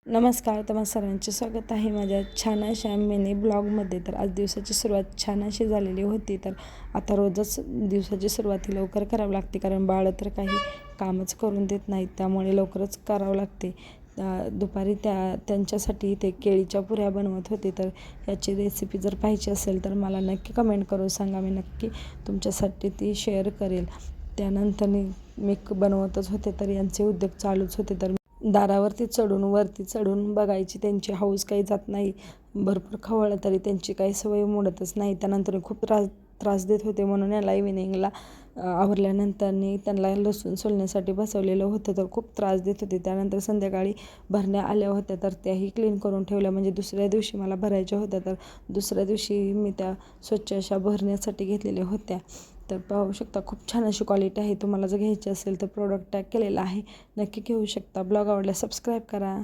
नमस्कार, तुम्हा सर्वांचे स्वागत आहे माझ्या छान अशा मिनी ब्लॉगमध्ये. तर आज दिवसाची सुरुवात छान अशी झालेली होती. तर आता रोजच दिवसाची सुरुवात ही लवकर करावी लागते, कारण बाळं तर काही कामच करून देत नाहीत, त्यामुळे लवकरच करावं लागते. दुपारी त्यांच्यासाठी ते केळीच्या पुऱ्या बनवत होते. तर याची रेसिपी जर पाहिजे असेल तर मला नक्की कमेंट करून सांगा, मी नक्की तुमच्यासाठी ती शेअर करेल. त्यानंतर मी बनवतच होते, तर यांचे उद्योग चालूच होते. तर दारावरती वरती चढून बघायची त्यांची हौस काही जात नाही. भरपूर खवळलं तरी त्यांची काही सवय मोडतच नाही. त्यानंतर खूप त्रास देत होते, म्हणून याला इव्हिनिंगला आवरल्यानंतरनी त्यांना लसूण सोलण्यासाठी बसवलेलं होतं. तर खूप त्रास देत होते. त्यानंतर संध्याकाळी भरण्या आल्या होत्या, तर त्याही क्लीन करून ठेवल्या, म्हणजे दुसऱ्या दिवशी मला भरायच्या होत्या. तर दुसऱ्या दिवशी मी त्या स्वच्छ अशा भरण्यासाठी घेतलेल्या होत्या. तर पाहू शकता, खूप छान अशी क्वालिटी आहे. तुम्हाला जर घ्यायची असेल तर प्रोडक्ट टॅग केलेला आहे, नक्की घेऊ शकता. ब्लॉग आवडल्यास सबस्क्राईब करा.